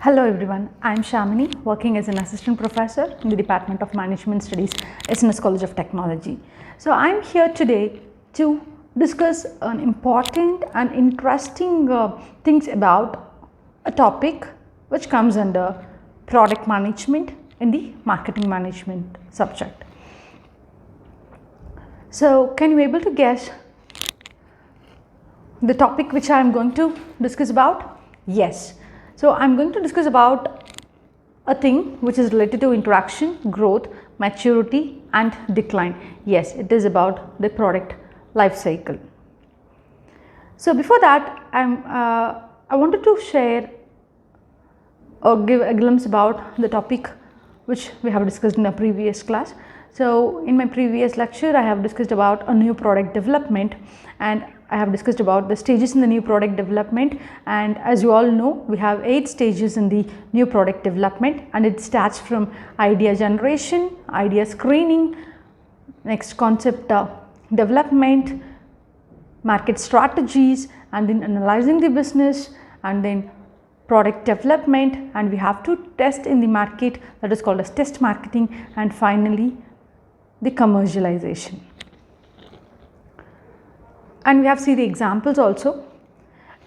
Hello everyone, I am Shamini, working as an assistant professor in the Department of Management Studies, SNS College of Technology. So I am here today to discuss an important and interesting things about a topic which comes under product management in the marketing management subject. So can you able to guess the topic which I am going to discuss about? Yes. So I am going to discuss about a thing which is related to interaction, growth, maturity and decline. Yes, it is about the product life cycle. So before that, I wanted to share or give a glimpse about the topic which we have discussed in a previous class. So in my previous lecture, I have discussed about a new product development, and I have discussed about the stages in the new product development. And as you all know, we have 8 stages in the new product development, and it starts from idea generation, idea screening, next concept development, market strategies, and then analyzing the business, and then product development, and we have to test in the market, that is called as test marketing, and finally the commercialization. And we have seen the examples also.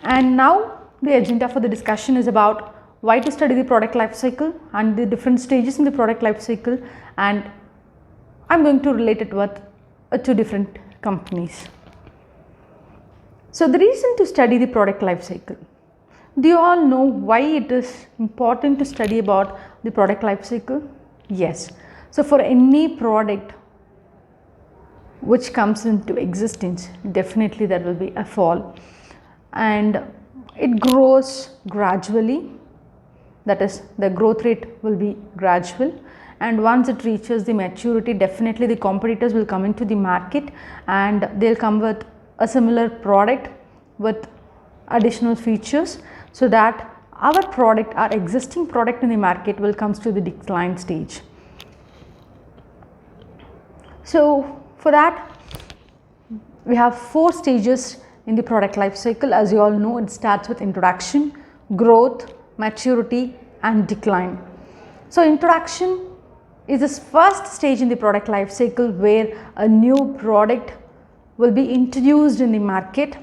And now the agenda for the discussion is about why to study the product life cycle and the different stages in the product life cycle, and I am going to relate it with 2 different companies. So the reason to study the product life cycle. Do you all know why it is important to study about the product life cycle? Yes. So for any product which comes into existence, definitely there will be a fall, and it grows gradually, that is the growth rate will be gradual, and once it reaches the maturity, definitely the competitors will come into the market and they will come with a similar product with additional features, so that our product, our existing product in the market will comes to the decline stage. So for that, we have 4 stages in the product life cycle. As you all know, it starts with introduction, growth, maturity and decline. So introduction is the first stage in the product life cycle where a new product will be introduced in the market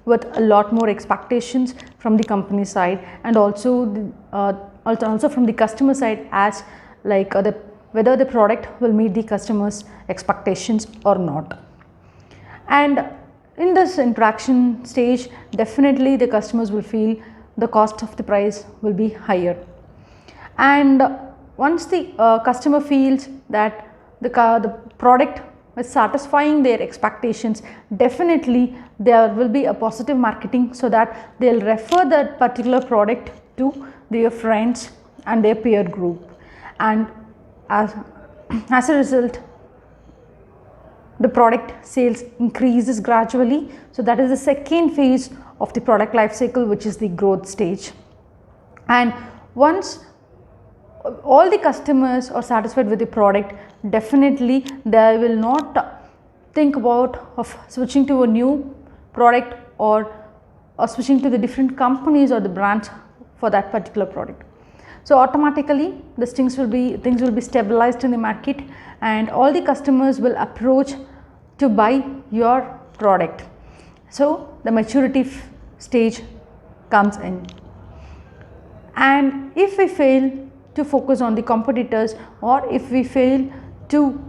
with a lot more expectations from the company side, and also from the customer side, as like whether the product will meet the customer's expectations or not. And in this interaction stage, definitely the customers will feel the cost of the price will be higher, and once the customer feels that the product is satisfying their expectations, definitely there will be a positive marketing, so that they will refer that particular product to their friends and their peer group, and as a result the product sales increases gradually. So that is the second phase of the product life cycle, which is the growth stage. And once all the customers are satisfied with the product, definitely they will not think about of switching to a new product or switching to the different companies or the brands for that particular product. So automatically things will be stabilized in the market, and all the customers will approach to buy your product. So the maturity stage comes in, and if we fail to focus on the competitors, or if we fail to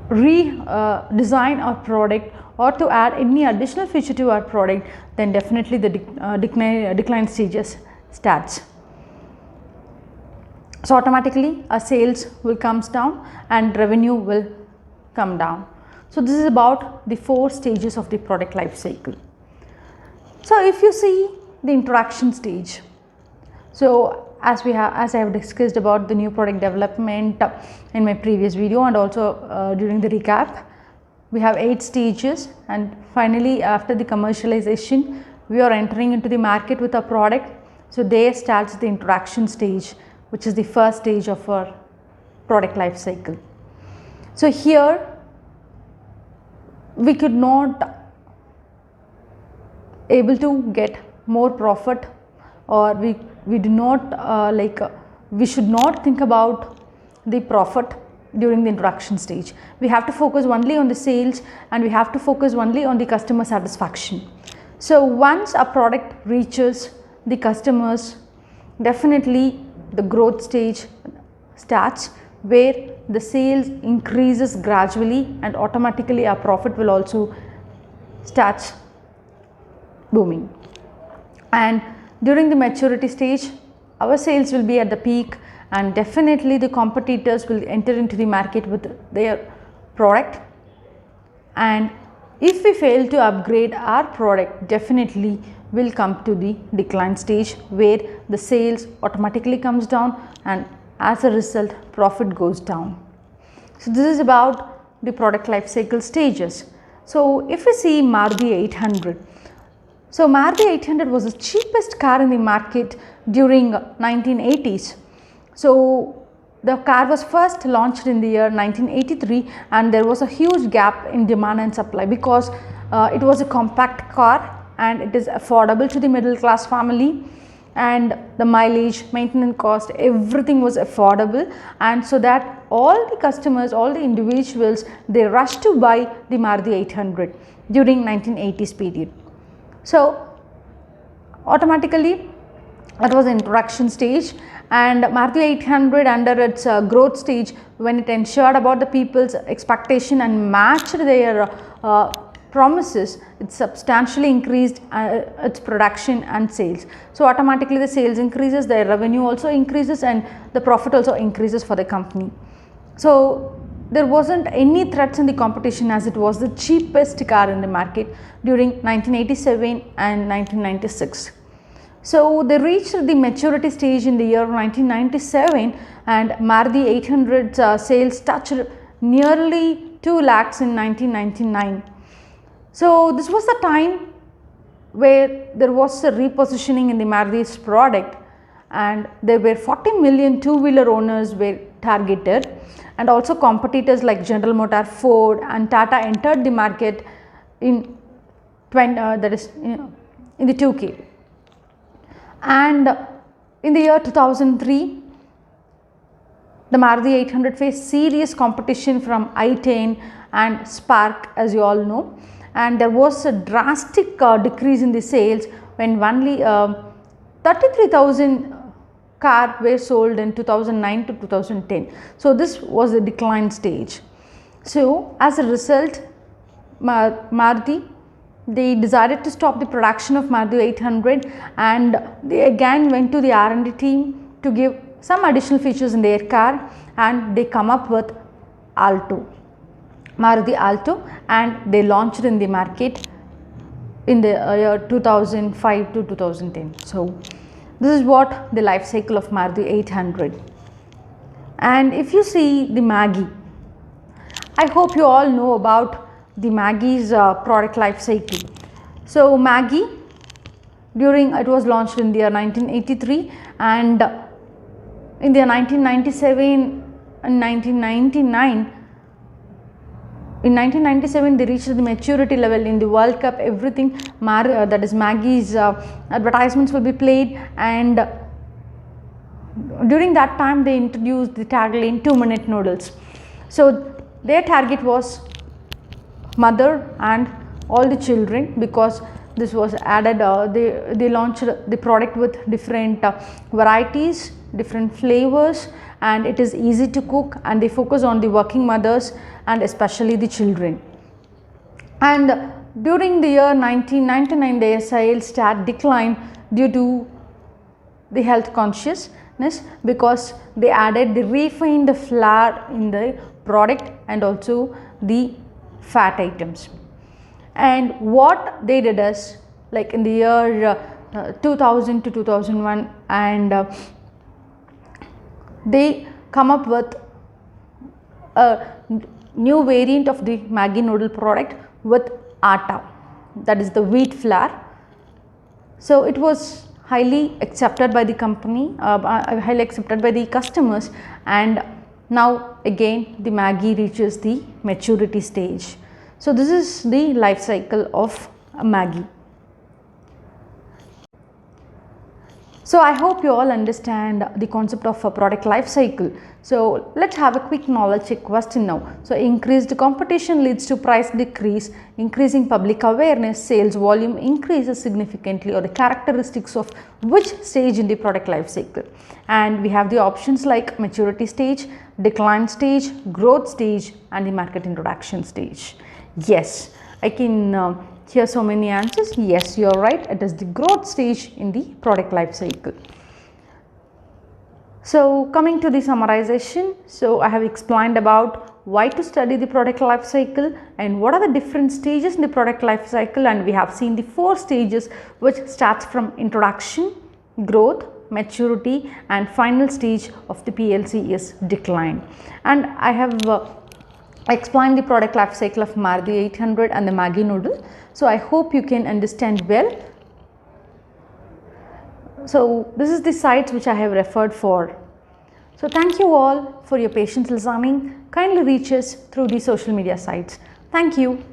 redesign our product or to add any additional feature to our product, then definitely the decline stages starts. So automatically our sales will comes down and revenue will come down. So this is about the 4 stages of the product life cycle. So if you see the interaction stage, so as I have discussed about the new product development in my previous video, and also during the recap, we have 8 stages, and finally after the commercialization we are entering into the market with a product. So there starts the interaction stage, which is the first stage of our product life cycle. So here we could not able to get more profit, or we we do not we should not think about the profit during the introduction stage. We have to focus only on the sales, and we have to focus only on the customer satisfaction. So once a product reaches the customers, definitely the growth stage starts, where the sales increases gradually, and automatically our profit will also start booming. And during the maturity stage, our sales will be at the peak, and definitely the competitors will enter into the market with their product. And if we fail to upgrade our product, definitely will come to the decline stage, where the sales automatically comes down, and as a result profit goes down. So this is about the product life cycle stages. So if we see Maruti 800, so Maruti 800 was the cheapest car in the market during 1980s. So the car was first launched in the year 1983, and there was a huge gap in demand and supply, because it was a compact car and it is affordable to the middle class family, and the mileage, maintenance cost, everything was affordable, and so that all the customers, all the individuals, they rushed to buy the Maruti 800 during 1980s period. So automatically that was the introduction stage, and Maruti 800 under its growth stage, when it ensured about the people's expectation and matched their promises, it substantially increased its production and sales. So automatically the sales increases, their revenue also increases, and the profit also increases for the company. So there wasn't any threats in the competition, as it was the cheapest car in the market during 1987 and 1996. So they reached the maturity stage in the year 1997, and Maruti 800's sales touched nearly 2 lakhs in 1999. So this was the time where there was a repositioning in the Maruti's product, and there were 40 million two-wheeler owners were targeted, and also competitors like General Motors, Ford and Tata entered the market in in the 2K. And in the year 2003, the Maruti 800 faced serious competition from i10 and Spark, as you all know, and there was a drastic decrease in the sales, when only 33,000 cars were sold in 2009 to 2010. So this was a decline stage. So as a result, Maruti, they decided to stop the production of Maruti 800, and they again went to the R&D team to give some additional features in their car, and they come up with Alto, Maruti Alto, and they launched in the market in the year 2005 to 2010. So this is what the life cycle of Maruti 800. And if you see the Maggi, I hope you all know about the Maggi's product life cycle. So Maggi, it was launched in the year 1983, and in the year 1997 and 1999. In 1997, they reached the maturity level in the World Cup. Everything, that is Maggi's advertisements will be played, and during that time they introduced the tagline 2-minute noodles. So their target was mother and all the children, because this was added, they launched the product with different varieties, different flavors, and it is easy to cook, and they focus on the working mothers and especially the children. And during the year 1999, their sales start decline due to the health consciousness, because they added the refined flour in the product and also the fat items. And what they did is, like in the year 2000 to 2001, and they come up with a new variant of the Maggi noodle product with atta, that is the wheat flour. So it was highly accepted by the company, highly accepted by the customers, and now again the Maggi reaches the maturity stage. So this is the life cycle of Maggi. So I hope you all understand the concept of a product life cycle. So let's have a quick knowledge check question now. So increased competition leads to price decrease, increasing public awareness, sales volume increases significantly, or the characteristics of which stage in the product life cycle. And we have the options like maturity stage, decline stage, growth stage, and the market introduction stage. Yes, I can hear so many answers. Yes, you are right. It is the growth stage in the product life cycle. So coming to the summarization, so I have explained about why to study the product life cycle and what are the different stages in the product life cycle, and we have seen the 4 stages which starts from introduction, growth, maturity, and final stage of the PLC is decline. And I have explained the product life cycle of Maruti 800 and the Maggi noodle. So I hope you can understand well. So this is the sites which I have referred for. So thank you all for your patience listening. Kindly reach us through the social media sites. Thank you.